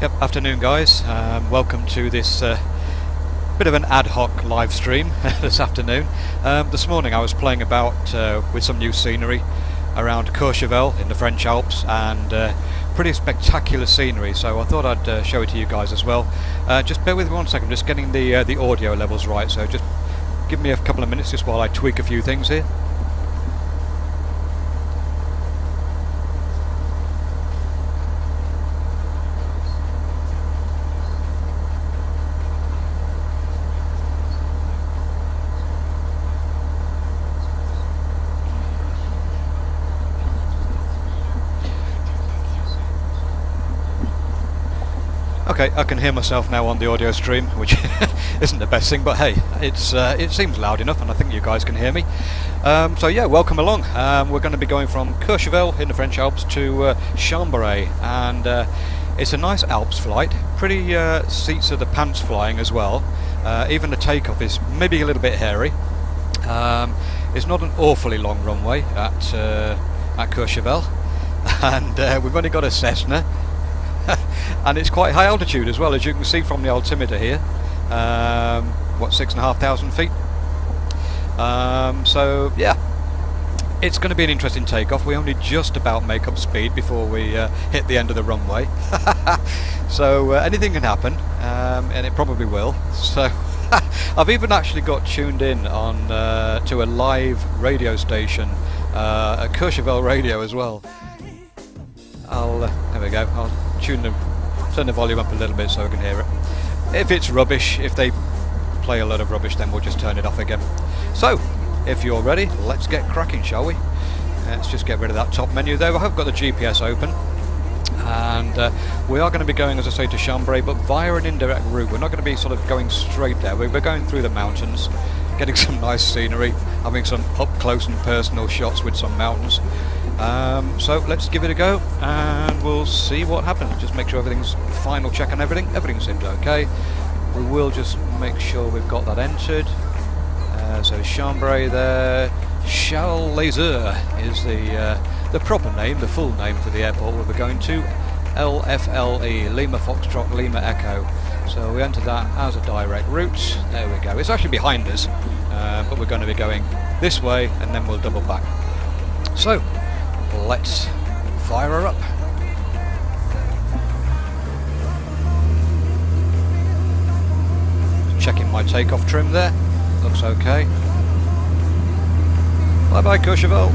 Yep, afternoon guys. Welcome to this bit of an ad hoc live stream this afternoon. This morning I was playing about with some new scenery around Courchevel in the French Alps, and pretty spectacular scenery, so I thought I'd show it to you guys as well. Just bear with me 1 second, just getting the audio levels right, so just give me a couple of minutes just while I tweak a few things here. Okay, I can hear myself now on the audio stream, which isn't the best thing, but hey, it seems loud enough, and I think you guys can hear me. So yeah, welcome along. We're going to be going from Courchevel in the French Alps to Chambray, and it's a nice Alps flight. Pretty seats of the pants flying as well. Even the takeoff is maybe a little bit hairy. It's not an awfully long runway at Courchevel, and we've only got a Cessna. And it's quite high altitude as well, as you can see from the altimeter here. 6,500 feet. So yeah, it's going to be an interesting takeoff. We only just about make up speed before we hit the end of the runway. So anything can happen, and it probably will. So I've even actually got tuned in on to a live radio station, a Courchevel radio as well. There we go. I'll turn the volume up a little bit so I can hear it. If it's rubbish, if they play a lot of rubbish, then we'll just turn it off again. So, if you're ready, let's get cracking, shall we? Let's just get rid of that top menu there. I have got the GPS open, and we are going to be going, as I say, to Chambray, but via an indirect route. We're not going to be sort of going straight there. We're going through the mountains, getting some nice scenery, having some up close and personal shots with some mountains. So let's give it a go, and we'll see what happens. Just make sure everything's final check on everything. Everything seems okay. We will just make sure we've got that entered. So Chambray there. Charles-les-Eaux is the proper name, the full name for the airport we'll be going to. LFLE, Lima Foxtrot Lima Echo. So we enter that as a direct route. There we go. It's actually behind us, but we're going to be going this way, and then we'll double back. So let's fire her up. Checking my takeoff trim there. Looks okay. Bye bye Courchevel.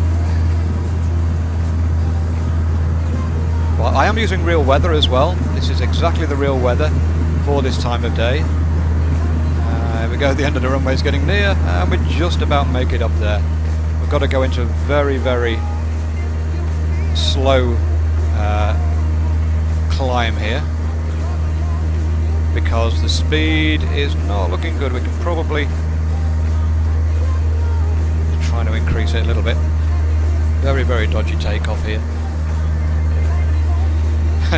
Well, I am using real weather as well. This is exactly the real weather for this time of day. Here we go, the end of the runway is getting near, and we just about make it up there. We've got to go into a very, very slow climb here, because the speed is not looking good. We can probably try to increase it a little bit. Very, very dodgy takeoff here.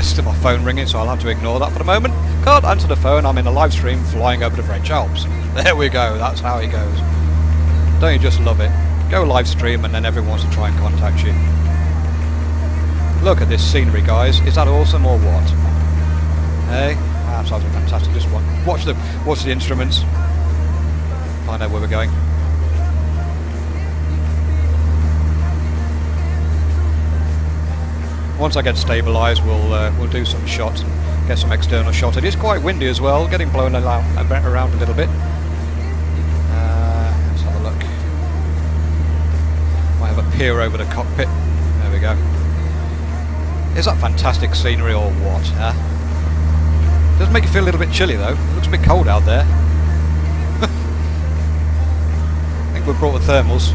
Still my phone ringing, so I'll have to ignore that for the moment. Can't answer the phone, I'm in a live stream flying over the French Alps. There we go, that's how it goes. Don't you just love it? Go live stream and then everyone wants to try and contact you. Look at this scenery, guys. Is that awesome or what? Hey, absolutely fantastic. Just watch the instruments. Find out where we're going. Once I get stabilised, we'll do some shots and get some external shots. It is quite windy as well, getting blown around a little bit. Let's have a look. Might have a peer over the cockpit. There we go. Is that fantastic scenery or what? Does make you feel a little bit chilly though. It looks a bit cold out there. I think we've brought the thermals.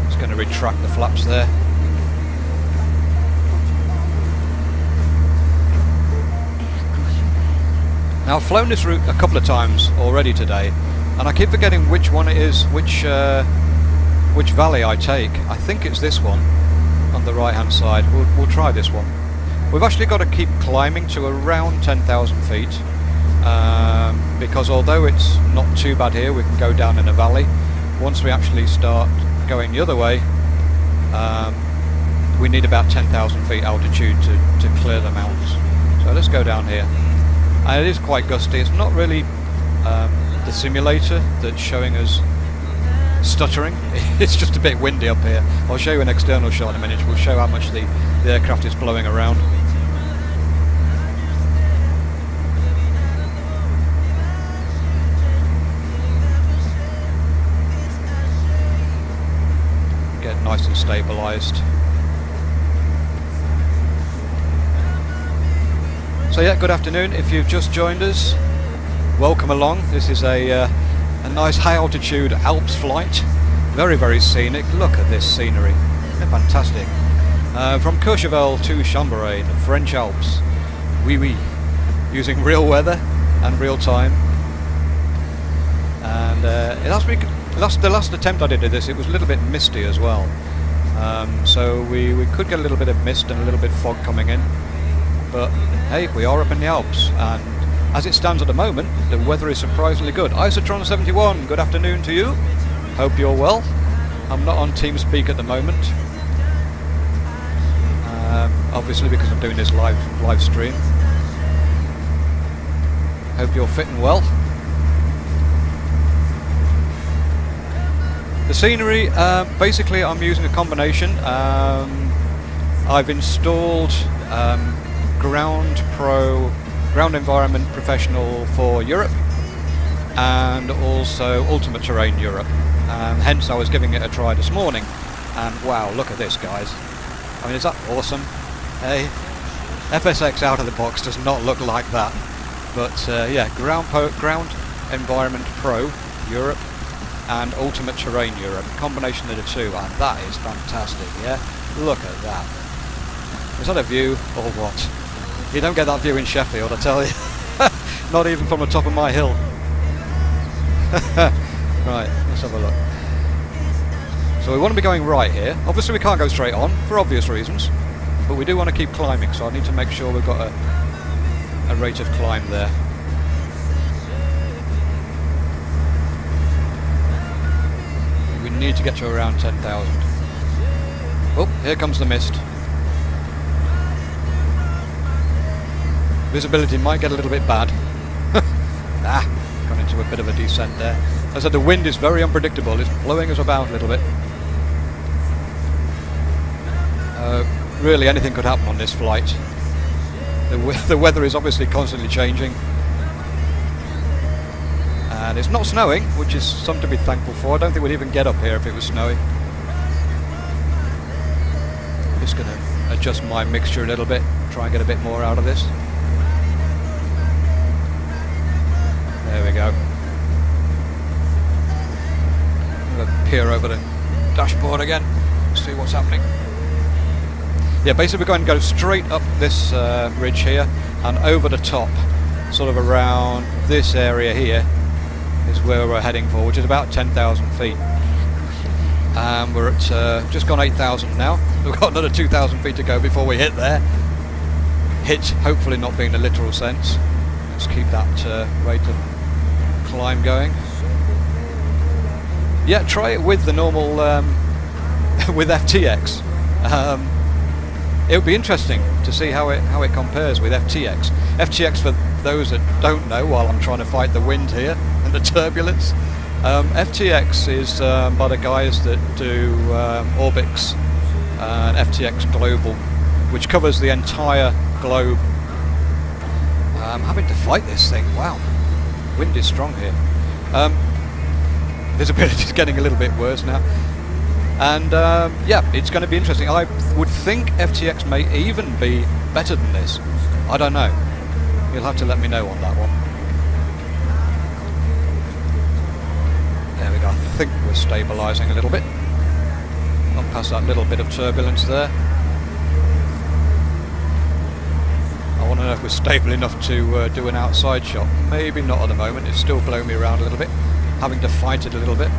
Just going to retract the flaps there. Now I've flown this route a couple of times already today, and I keep forgetting which one it is, which valley I take. I think it's this one on the right hand side. We'll try this one. We've actually got to keep climbing to around 10,000 feet, because although it's not too bad here, we can go down in a valley. Once we actually start going the other way, we need about 10,000 feet altitude to clear the mountains. So let's go down here. And it is quite gusty. It's not really the simulator that's showing us stuttering. It's just a bit windy up here. I'll show you an external shot in a minute, which will show how much the aircraft is blowing around. Get nice and stabilised. So yeah, good afternoon. If you've just joined us, welcome along. This is a nice high altitude Alps flight. Very, very scenic. Look at this scenery. They're fantastic. From Courchevel to Chambéry, the French Alps. Oui, oui. Using real weather and real time. And the last attempt I did this, it was a little bit misty as well. So we could get a little bit of mist and a little bit of fog coming in. But hey, we are up in the Alps, and as it stands at the moment, the weather is surprisingly good. Isotron71, good afternoon to you. Hope you're well. I'm not on TeamSpeak at the moment, obviously because I'm doing this live stream. Hope you're fit and well. The scenery, basically I'm using a combination. I've installed Ground Environment Professional for Europe, and also Ultimate Terrain Europe. Hence I was giving it a try this morning, and wow, look at this, guys. I mean, is that awesome? Hey, FSX out of the box does not look like that. But yeah, Ground Environment Pro Europe and Ultimate Terrain Europe, combination of the two, and that is fantastic. Yeah, look at that. Is that a view or what? You don't get that view in Sheffield, I tell you. Not even from the top of my hill. Right, let's have a look. So we want to be going right here. Obviously we can't go straight on, for obvious reasons. But we do want to keep climbing, so I need to make sure we've got a rate of climb there. We need to get to around 10,000. Oh, here comes the mist. Visibility might get a little bit bad. Gone into a bit of a descent there. As I said, the wind is very unpredictable. It's blowing us about a little bit. Really, anything could happen on this flight. The weather is obviously constantly changing. And it's not snowing, which is something to be thankful for. I don't think we'd even get up here if it was snowing. I'm just going to adjust my mixture a little bit, try and get a bit more out of this. There we go. I'm going to peer over the dashboard again, see what's happening. Yeah, basically we're going to go straight up this ridge here and over the top, sort of around this area here is where we're heading for, which is about 10,000 feet. We're at just gone 8,000 now. We've got another 2,000 feet to go before we hit there. Hit, hopefully not being the literal sense. Let's keep that rate of climb going. Yeah, try it with the normal with FTX. It would be interesting to see how it compares with FTX. FTX, for those that don't know, while I'm trying to fight the wind here and the turbulence, FTX is by the guys that do Orbix and FTX Global, which covers the entire globe. I'm having to fight this thing. Wow, wind is strong here. Visibility is getting a little bit worse now. And yeah, it's going to be interesting. I would think FTX may even be better than this. I don't know. You'll have to let me know on that one. There we go. I think we're stabilising a little bit. Not past that little bit of turbulence there. I want to know if we're stable enough to do an outside shot. Maybe not at the moment. It's still blowing me around a little bit. Having to fight it a little bit.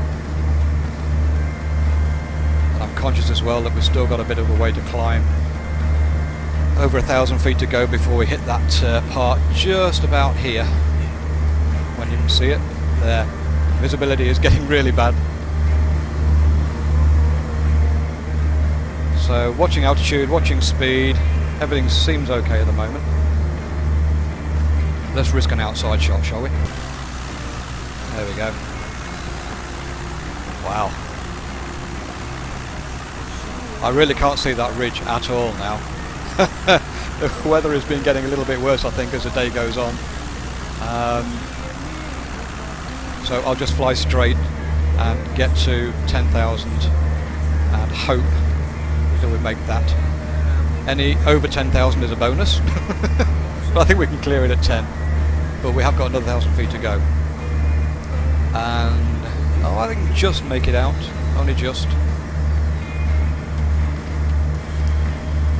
I'm conscious as well that we've still got a bit of a way to climb. Over 1,000 feet to go before we hit that part just about here. When you can see it there. Visibility is getting really bad. So watching altitude, watching speed, everything seems okay at the moment. Let's risk an outside shot, shall we? There we go. Wow. I really can't see that ridge at all now. The weather has been getting a little bit worse, I think, as the day goes on. So I'll just fly straight and get to 10,000 and hope that we make that. Any over 10,000 is a bonus, but I think we can clear it at 10. But we have got another 1,000 feet to go. And I think just make it out, only just.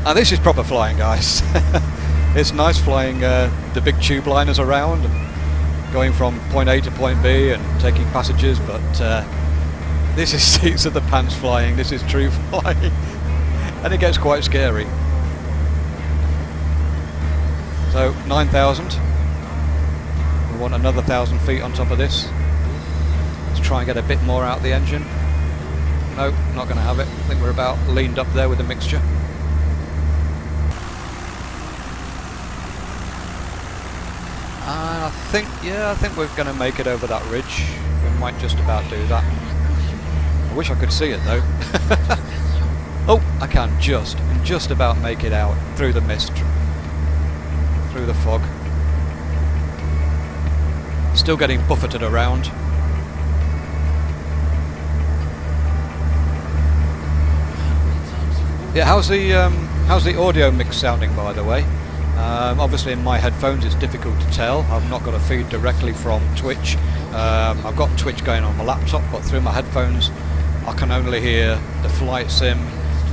And this is proper flying, guys. It's nice flying the big tube liners around and going from point A to point B and taking passengers, but this is seats of the pants flying. This is true flying, and it gets quite scary. So 9,000. We want another 1,000 feet on top of this. Let's try and get a bit more out of the engine. Nope, not going to have it. I think we're about leaned up there with the mixture. And I think we're going to make it over that ridge. We might just about do that. I wish I could see it though. Oh, I can just about make it out through the mist, through the fog. Still getting buffeted around. Yeah, how's the audio mix sounding, by the way? Obviously in my headphones it's difficult to tell. I've not got a feed directly from Twitch. I've got Twitch going on my laptop, but through my headphones I can only hear the flight sim,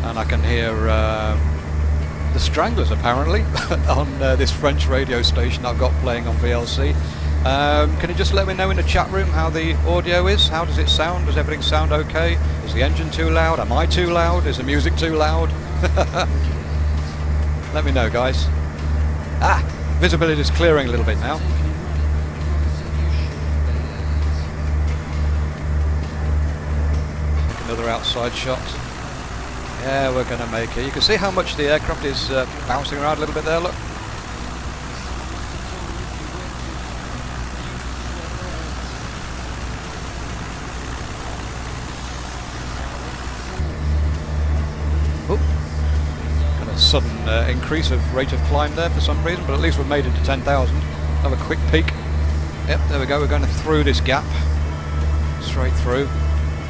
and I can hear the Stranglers apparently on this French radio station I've got playing on VLC. Can you just let me know in the chat room how the audio is? How does it sound? Does everything sound okay? Is the engine too loud? Am I too loud? Is the music too loud? Let me know, guys. Visibility is clearing a little bit now. Another outside shot. Yeah, we're going to make it. You can see how much the aircraft is bouncing around a little bit there, look. Sudden increase of rate of climb there for some reason, but at least we've made it to 10,000. Have a quick peek. Yep, there we go. We're going through this gap, straight through.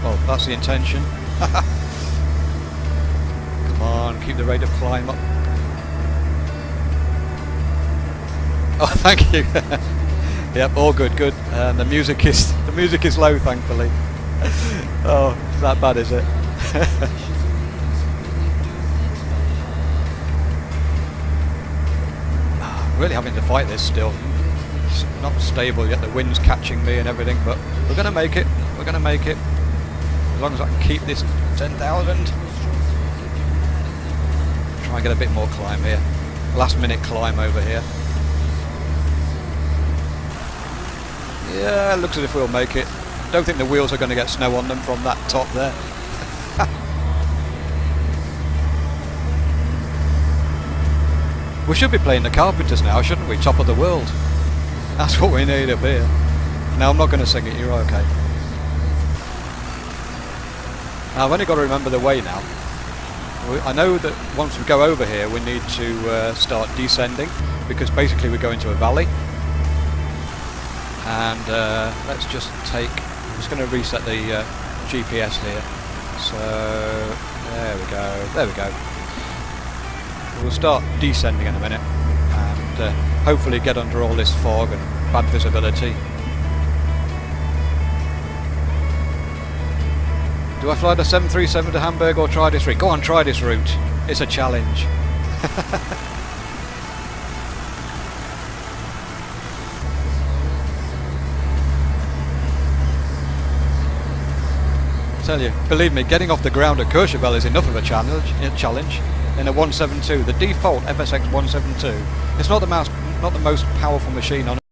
Well, that's the intention. Come on, keep the rate of climb up. Oh, thank you. Yep, all good, good. And the music is low, thankfully. Oh, it's that bad, is it? Really having to fight this still. It's not stable yet, the wind's catching me and everything, but we're going to make it. We're going to make it. As long as I can keep this 10,000. Try and get a bit more climb here. Last minute climb over here. Yeah, it looks as if we'll make it. Don't think the wheels are going to get snow on them from that top there. We should be playing the Carpenters now, shouldn't we? Top of the world. That's what we need up here. Now, I'm not going to sing it, you're okay. Now, I've only got to remember the way now. I know that once we go over here, we need to start descending, because basically we go into a valley. And let's just take... I'm just going to reset the GPS here. So, there we go. There we go. We'll start descending in a minute and hopefully get under all this fog and bad visibility. Do I fly the 737 to Hamburg or try this route? Go on, try this route. It's a challenge. I tell you, believe me, getting off the ground at Courchevel is enough of a challenge. In a 172, the default FSX 172. It's not the most powerful machine on